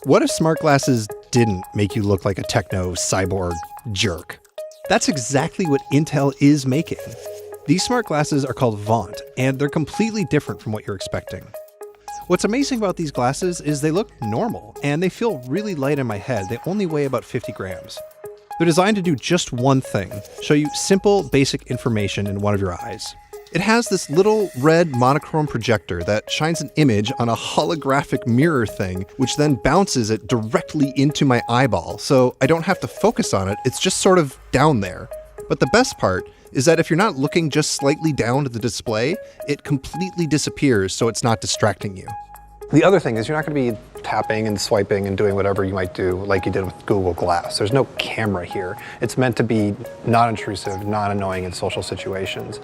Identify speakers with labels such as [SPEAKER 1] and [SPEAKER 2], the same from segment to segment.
[SPEAKER 1] What if smart glasses didn't make you look like a techno cyborg jerk? That's exactly what Intel is making. These smart glasses are called Vaunt, and they're completely different from what you're expecting. What's amazing about these glasses is they look normal, and they feel really light in my head. They only weigh about 50 grams. They're designed to do just one thing, show you simple, basic information in one of your eyes. It has this little red monochrome projector that shines an image on a holographic mirror thing, which then bounces it directly into my eyeball, so I don't have to focus on it, it's just sort of down there. But the best part is that if you're not looking just slightly down at the display, it completely disappears so it's not distracting you. The other thing is you're not going to be tapping and swiping and doing whatever you might do like you did with Google Glass. There's no camera here. It's meant to be non-intrusive, non-annoying in social situations.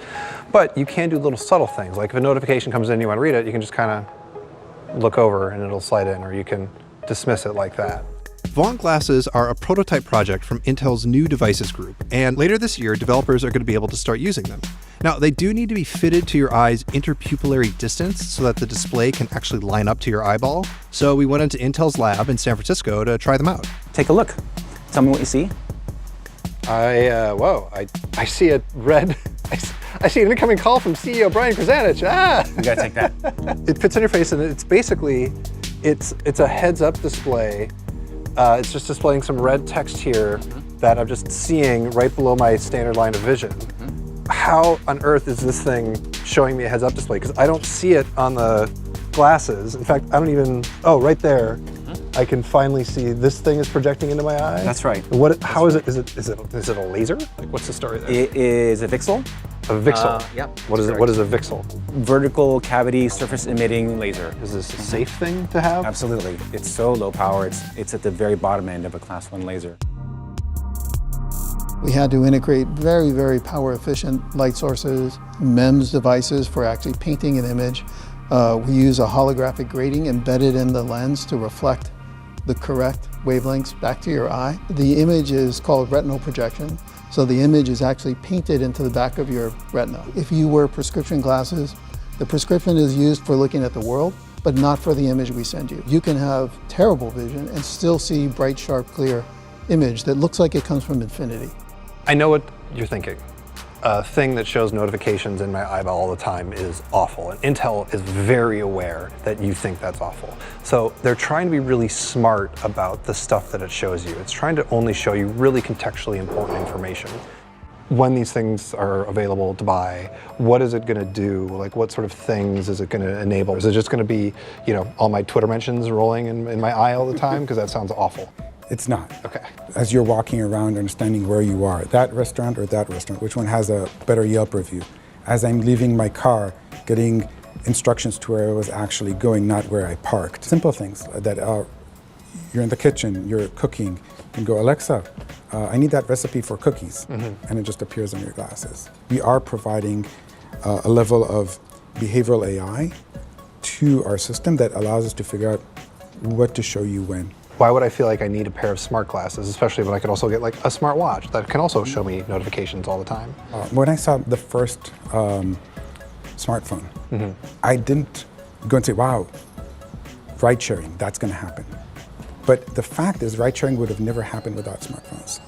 [SPEAKER 1] But you can do little subtle things, like if a notification comes in and you want to read it, you can just kind of look over and it'll slide in, or you can dismiss it like that. Vaunt glasses are a prototype project from Intel's new devices group, and later this year, developers are going to be able to start using them. Now, they do need to be fitted to your eye's interpupillary distance so that the display can actually line up to your eyeball. So we went into Intel's lab in San Francisco to try them out.
[SPEAKER 2] Take a look. Tell me what you see.
[SPEAKER 1] I see a red, I see an incoming call from CEO Brian Krzanich.
[SPEAKER 2] You gotta take that.
[SPEAKER 1] It fits on your face, and it's basically, it's a heads-up display. It's just displaying some red text here that I'm just seeing right below my standard line of vision. How on earth is this thing showing me a heads-up display? Because I don't see it on the glasses. In fact, I don't even, right there. I can finally see this thing is projecting into my eye.
[SPEAKER 2] That's right.
[SPEAKER 1] How is it? Is it a laser? Like, what's the story there?
[SPEAKER 2] It is a VCSEL.
[SPEAKER 1] A VCSEL?
[SPEAKER 2] Yep.
[SPEAKER 1] What is it? What is a VCSEL?
[SPEAKER 2] Vertical cavity surface emitting laser.
[SPEAKER 1] Is this a safe thing to have?
[SPEAKER 2] Absolutely. It's so low power, it's at the very bottom end of a class 1 laser.
[SPEAKER 3] We had to integrate very, very power efficient light sources, MEMS devices for actually painting an image. We use a holographic grating embedded in the lens to reflect the correct wavelengths back to your eye. The image is called retinal projection. So the image is actually painted into the back of your retina. If you wear prescription glasses, the prescription is used for looking at the world, but not for the image we send you. You can have terrible vision and still see bright, sharp, clear image that looks like it comes from infinity.
[SPEAKER 1] I know what you're thinking. A thing that shows notifications in my eyeball all the time is awful. And Intel is very aware that you think that's awful. So they're trying to be really smart about the stuff that it shows you. It's trying to only show you really contextually important information. When these things are available to buy, what is it going to do? Like, what sort of things is it going to enable? Is it just going to be, all my Twitter mentions rolling in my eye all the time? Because that sounds awful.
[SPEAKER 4] It's not.
[SPEAKER 1] Okay.
[SPEAKER 4] As you're walking around, understanding where you are, that restaurant or that restaurant, which one has a better Yelp review? As I'm leaving my car, getting instructions to where I was actually going, not where I parked. Simple things that you're in the kitchen, you're cooking, you can go, Alexa, I need that recipe for cookies, and it just appears on your glasses. We are providing a level of behavioral AI to our system that allows us to figure out what to show you when.
[SPEAKER 1] Why would I feel like I need a pair of smart glasses, especially when I could also get like a smart watch that can also show me notifications all the time?
[SPEAKER 4] When I saw the first smartphone, I didn't go and say, wow, ride sharing, that's going to happen. But the fact is, ride sharing would have never happened without smartphones.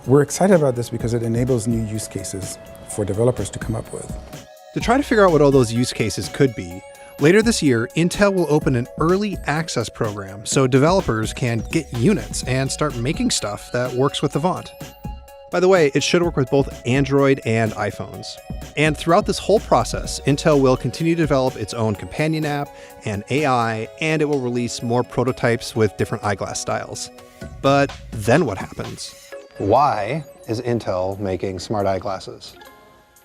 [SPEAKER 4] We're excited about this because it enables new use cases for developers to come up with.
[SPEAKER 1] To try to figure out what all those use cases could be, later this year, Intel will open an early access program so developers can get units and start making stuff that works with the Vaunt. By the way, it should work with both Android and iPhones. And throughout this whole process, Intel will continue to develop its own companion app and AI, and it will release more prototypes with different eyeglass styles. But then what happens? Why is Intel making smart eyeglasses?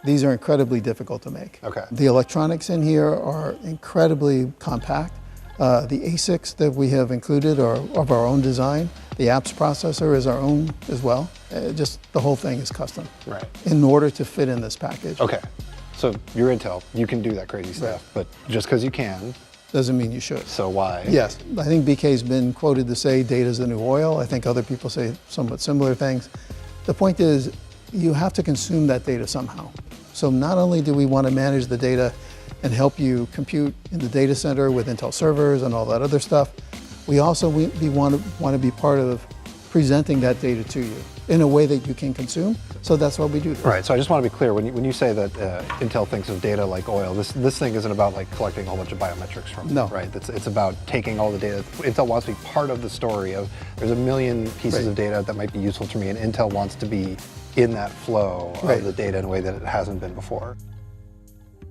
[SPEAKER 3] These are incredibly difficult to make.
[SPEAKER 1] Okay.
[SPEAKER 3] The electronics in here are incredibly compact. The ASICs that we have included are of our own design. The apps processor is our own as well. Just the whole thing is custom.
[SPEAKER 1] Right.
[SPEAKER 3] In order to fit in this package.
[SPEAKER 1] Okay. So you're Intel, you can do that crazy stuff, but just because you can,
[SPEAKER 3] doesn't mean you should.
[SPEAKER 1] So why?
[SPEAKER 3] Yes, I think BK's been quoted to say data's the new oil. I think other people say somewhat similar things. The point is, you have to consume that data somehow. So not only do we want to manage the data and help you compute in the data center with Intel servers and all that other stuff, We also want to be part of presenting that data to you in a way that you can consume. So that's what we do.
[SPEAKER 1] Right, so I just want to be clear, when you say that Intel thinks of data like oil, this thing isn't about like collecting a whole bunch of biometrics from it,
[SPEAKER 3] No.
[SPEAKER 1] right? It's about taking all the data. Intel wants to be part of the story of, there's a million pieces of data that might be useful to me, and Intel wants to be in that flow of the data in a way that it hasn't been before.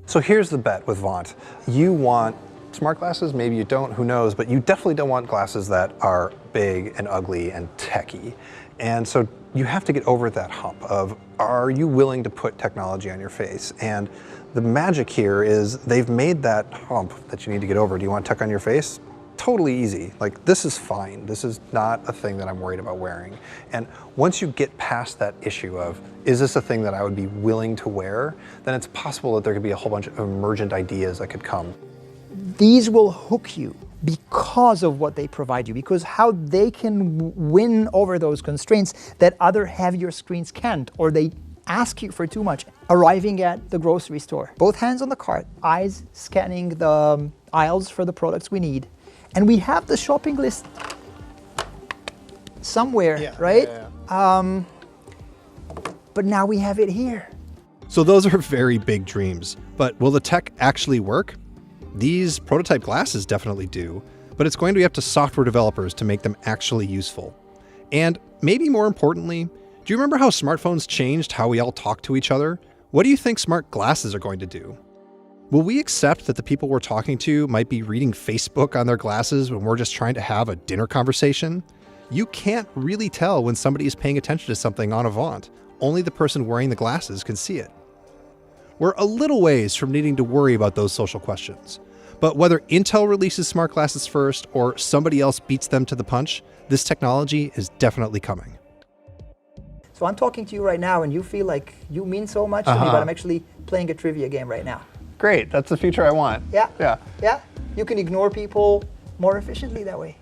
[SPEAKER 1] So here's the bet with Vaunt. You want smart glasses, maybe you don't, who knows, but you definitely don't want glasses that are big and ugly and techy. And so you have to get over that hump of, are you willing to put technology on your face? And the magic here is they've made that hump that you need to get over. Do you want tech on your face? Totally easy. Like, this is fine. This is not a thing that I'm worried about wearing. And once you get past that issue of, is this a thing that I would be willing to wear? Then it's possible that there could be a whole bunch of emergent ideas that could come.
[SPEAKER 5] These will hook you because of what they provide you, because how they can win over those constraints that other heavier screens can't, or they ask you for too much. Arriving at the grocery store, both hands on the cart, eyes scanning the aisles for the products we need, and we have the shopping list somewhere, right? But now we have it here.
[SPEAKER 1] So those are very big dreams, but will the tech actually work? These prototype glasses definitely do, but it's going to be up to software developers to make them actually useful. And maybe more importantly, do you remember how smartphones changed how we all talk to each other? What do you think smart glasses are going to do? Will we accept that the people we're talking to might be reading Facebook on their glasses when we're just trying to have a dinner conversation? You can't really tell when somebody is paying attention to something on a Vaunt. Only the person wearing the glasses can see it. We're a little ways from needing to worry about those social questions. But whether Intel releases smart glasses first or somebody else beats them to the punch, this technology is definitely coming.
[SPEAKER 5] So I'm talking to you right now and you feel like you mean so much to me, but I'm actually playing a trivia game right now.
[SPEAKER 1] Great, that's the future I want.
[SPEAKER 5] Yeah. You can ignore people more efficiently that way.